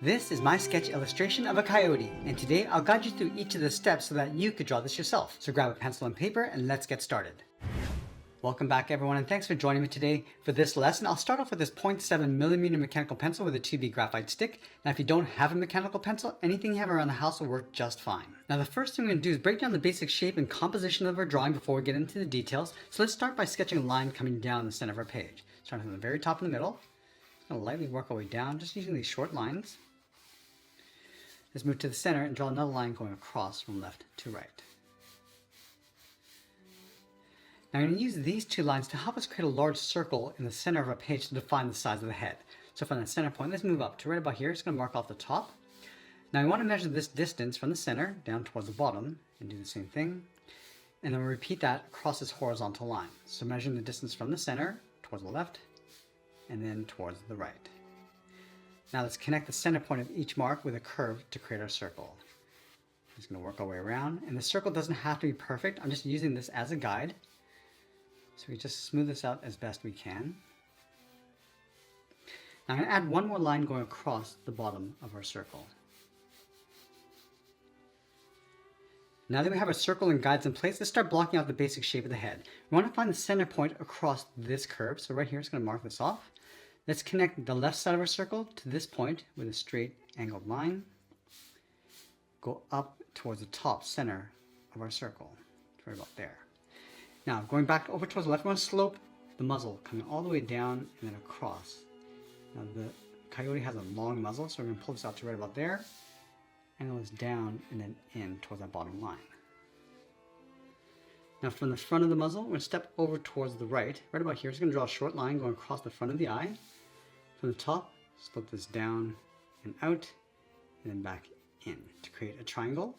This is my sketch illustration of a coyote, and today I'll guide you through each of the steps so that you could draw this yourself. So grab a pencil and paper and let's get started. Welcome back everyone, and thanks for joining me today. For this lesson, I'll start off with this 0.7mm mechanical pencil with a 2B graphite stick. Now if you don't have a mechanical pencil, anything you have around the house will work just fine. Now the first thing we're going to do is break down the basic shape and composition of our drawing before we get into the details. So let's start by sketching a line coming down the center of our page. Starting from the very top in the middle. Just going to lightly work our way down, just using these short lines. Let's move to the center and draw another line going across from left to right. Now I'm going to use these two lines to help us create a large circle in the center of our page to define the size of the head. So from the center point, let's move up to right about here. It's going to mark off the top. Now I want to measure this distance from the center down towards the bottom and do the same thing. And then we'll repeat that across this horizontal line. So measuring the distance from the center towards the left and then towards the right. Now let's connect the center point of each mark with a curve to create our circle. I'm just going to work our way around, and the circle doesn't have to be perfect. I'm just using this as a guide. So we just smooth this out as best we can. Now I'm going to add one more line going across the bottom of our circle. Now that we have our circle and guides in place, let's start blocking out the basic shape of the head. We want to find the center point across this curve. So right here, it's going to mark this off. Let's connect the left side of our circle to this point with a straight angled line. Go up towards the top center of our circle, right about there. Now going back over towards the left, we want to slope the muzzle coming all the way down and then across. Now the coyote has a long muzzle, so we're going to pull this out to right about there. Angle this down and then in towards that bottom line. Now from the front of the muzzle, we're going to step over towards the right about here. It's going to draw a short line going across the front of the eye. From the top, slope this down and out, and then back in to create a triangle.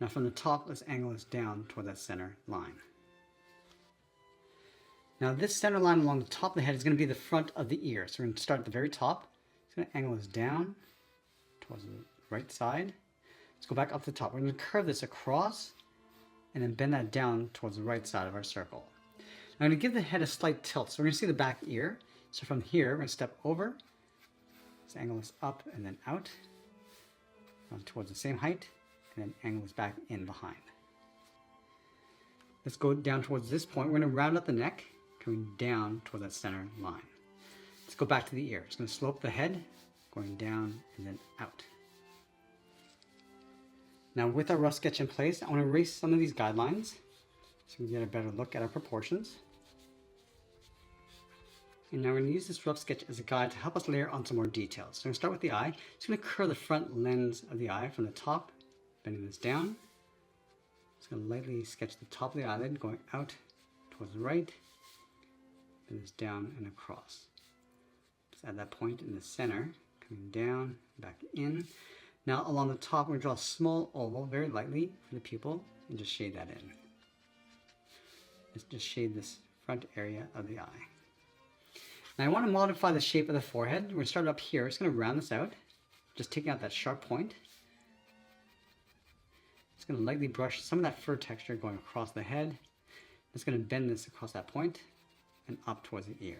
Now from the top, let's angle this down toward that center line. Now this center line along the top of the head is going to be the front of the ear. So we're going to start at the very top. It's going to angle this down towards the right side. Let's go back up to the top. We're going to curve this across and then bend that down towards the right side of our circle. I'm going to give the head a slight tilt. So we're going to see the back ear. So from here, we're going to step over. Let's angle this up and then out towards the same height, and then angle this back in behind. Let's go down towards this point. We're going to round up the neck, coming down toward that center line. Let's go back to the ear. It's going to slope the head, going down and then out. Now with our rough sketch in place, I want to erase some of these guidelines so we can get a better look at our proportions. And now we're going to use this rough sketch as a guide to help us layer on some more details. So I'm going to start with the eye. Just going to curve the front lens of the eye from the top, bending this down. Just going to lightly sketch the top of the eyelid going out towards the right, bend this down and across. Just add that point in the center, coming down, back in. Now along the top, we're going to draw a small oval very lightly for the pupil and just shade that in. Let's just shade this front area of the eye. Now I want to modify the shape of the forehead. We're going to start up here. It's going to round this out, just taking out that sharp point. It's going to lightly brush some of that fur texture going across the head. It's going to bend this across that point and up towards the ear.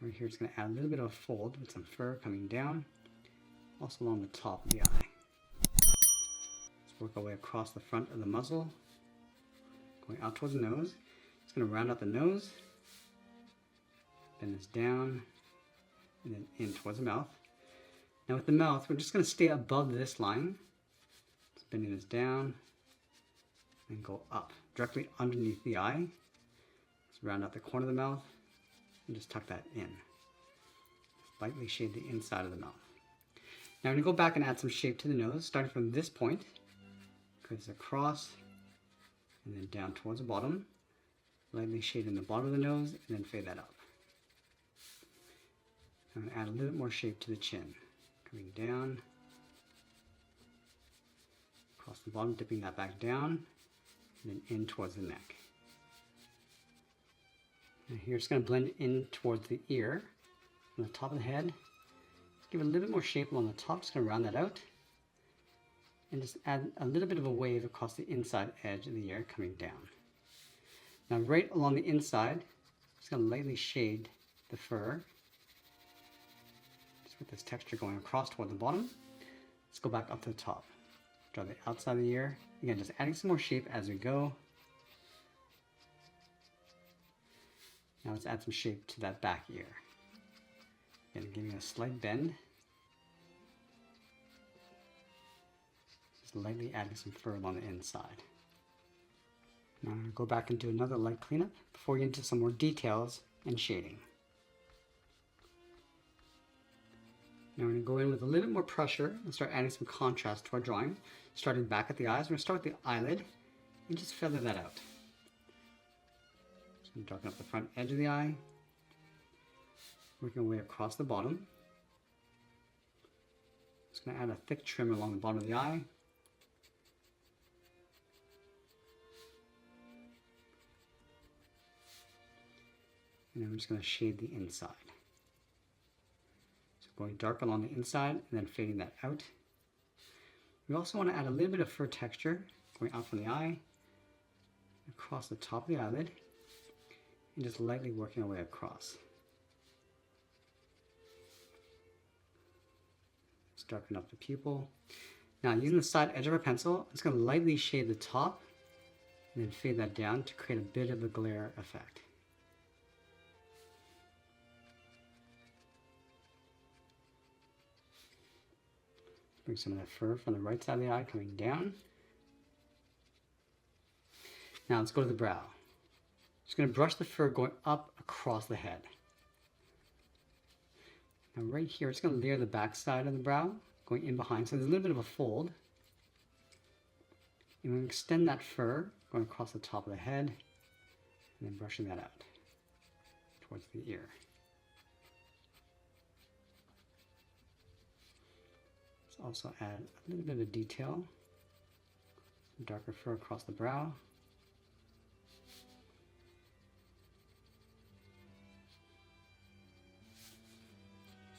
Right here, it's going to add a little bit of a fold with some fur coming down, also along the top of the eye. Let's work our way across the front of the muzzle, going out towards the nose. It's going to round out the nose, bend this down, and then in towards the mouth. Now with the mouth, we're just going to stay above this line, just bending this down, and go up, directly underneath the eye. Let's round out the corner of the mouth, and just tuck that in. Lightly shade the inside of the mouth. Now I'm going to go back and add some shape to the nose, starting from this point, curve this across, and then down towards the bottom. Lightly shade in the bottom of the nose, and then fade that up. I'm going to add a little bit more shape to the chin. Coming down, across the bottom, dipping that back down, and then in towards the neck. And here it's going to blend in towards the ear, on the top of the head. Let's give it a little bit more shape along the top. Just going to round that out, and just add a little bit of a wave across the inside edge of the ear coming down. Now right along the inside, just going to lightly shade the fur this texture going across toward the bottom. Let's go back up to the top. Draw the outside of the ear. Again, just adding some more shape as we go. Now let's add some shape to that back ear. Again, giving a slight bend. Just lightly adding some fur along the inside. Now I'm going to go back and do another light cleanup before we get into some more details and shading. Now we're going to go in with a little bit more pressure and start adding some contrast to our drawing. Starting back at the eyes, we're going to start with the eyelid and just feather that out. Just going to darken up the front edge of the eye, working our way across the bottom. Just going to add a thick trim along the bottom of the eye. And then we're just going to shade the inside. So going dark along the inside and then fading that out. We also want to add a little bit of fur texture going out from the eye, across the top of the eyelid, and just lightly working our way across. Let's darken up the pupil. Now using the side edge of our pencil, I'm just going to lightly shade the top and then fade that down to create a bit of a glare effect. Bring some of that fur from the right side of the eye coming down. Now let's go to the brow. Just going to brush the fur going up across the head. Now right here, it's going to layer the back side of the brow going in behind, so there's a little bit of a fold. And we're going to extend that fur going across the top of the head and then brushing that out towards the ear. Also add a little bit of detail, some darker fur across the brow.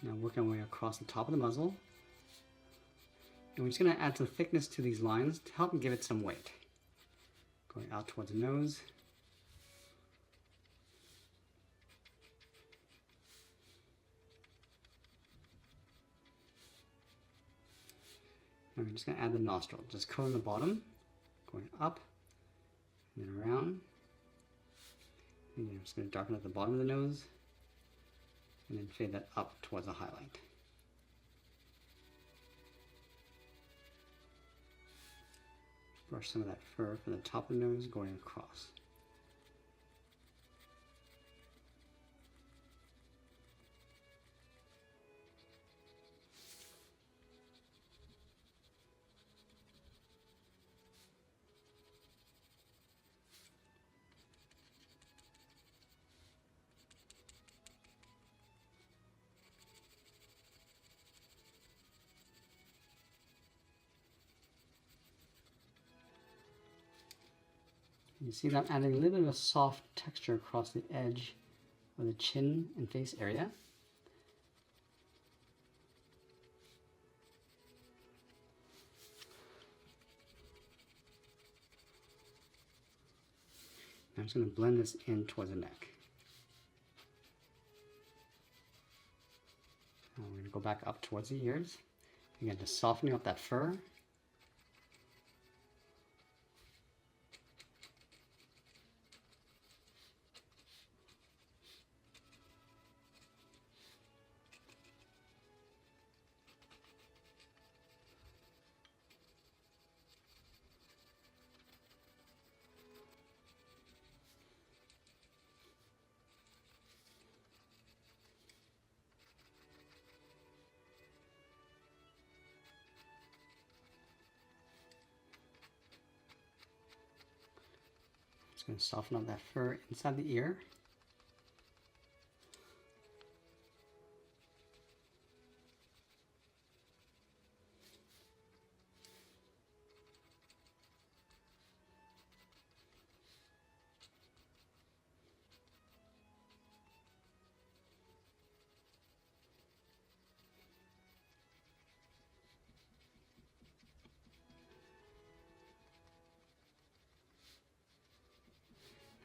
Now working our way across the top of the muzzle. And we're just going to add some thickness to these lines to help give it some weight. Going out towards the nose. And we're just going to add the nostril, just coating the bottom, going up, and then around. And I'm just going to darken up the bottom of the nose, and then fade that up towards the highlight. Brush some of that fur from the top of the nose going across. You see that I'm adding a little bit of a soft texture across the edge of the chin and face area. I'm just going to blend this in towards the neck. Now we're going to go back up towards the ears. Again, just softening up that fur. Just going to soften up that fur inside the ear.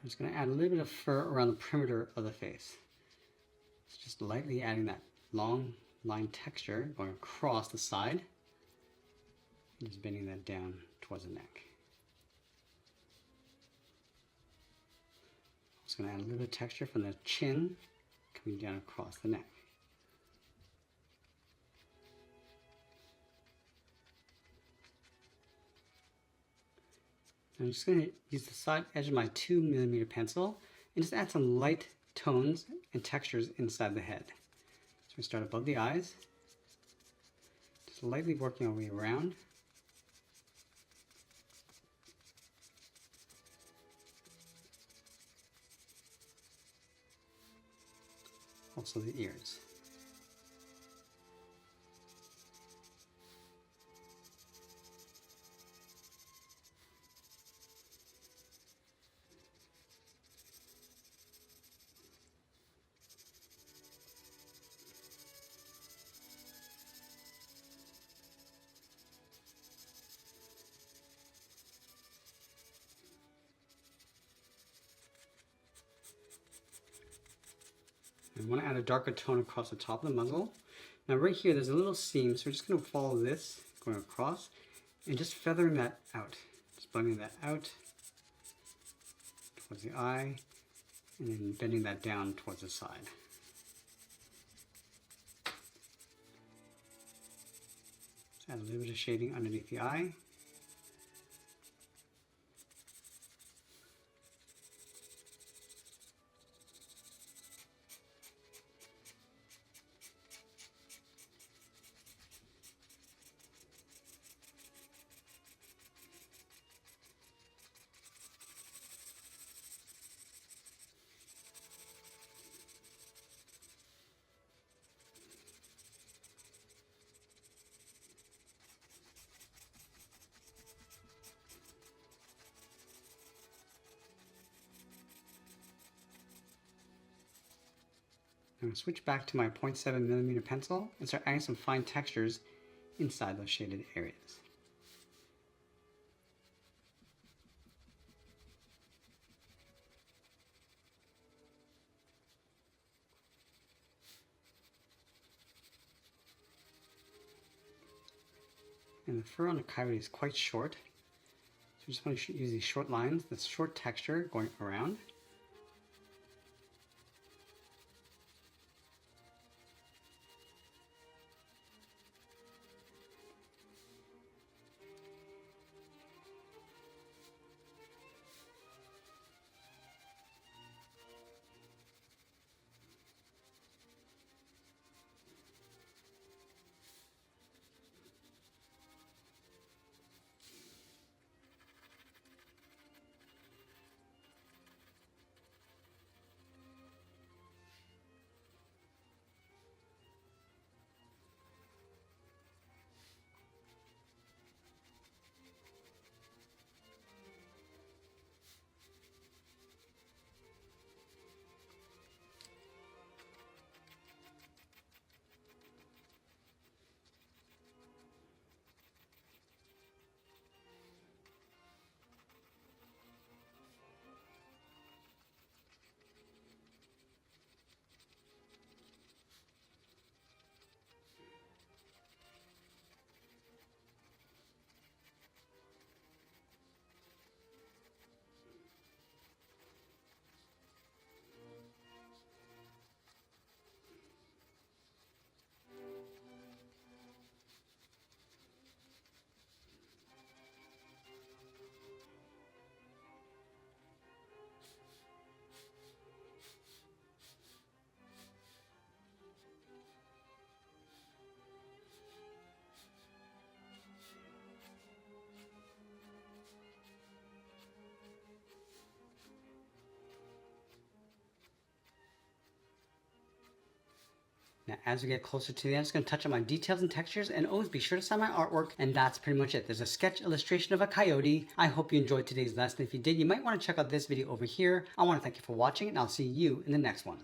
I'm just going to add a little bit of fur around the perimeter of the face. It's just lightly adding that long line texture going across the side. And just bending that down towards the neck. Just going to add a little bit of texture from the chin coming down across the neck. I'm just going to use the side edge of my 2mm pencil and just add some light tones and textures inside the head. So we start above the eyes, just lightly working our way around. Also the ears. I want to add a darker tone across the top of the muzzle. Now right here there's a little seam, so we're just going to follow this going across and just feathering that out. Just blending that out towards the eye and then bending that down towards the side. Just add a little bit of shading underneath the eye. I'm going to switch back to my 0.7mm pencil and start adding some fine textures inside those shaded areas. And the fur on the coyote is quite short, so you just want to use these short lines, this short texture going around. Now, as we get closer to the end, I'm just going to touch on my details and textures, and always be sure to sign my artwork, and that's pretty much it. There's a sketch illustration of a coyote. I hope you enjoyed today's lesson. If you did, you might want to check out this video over here. I want to thank you for watching, and I'll see you in the next one.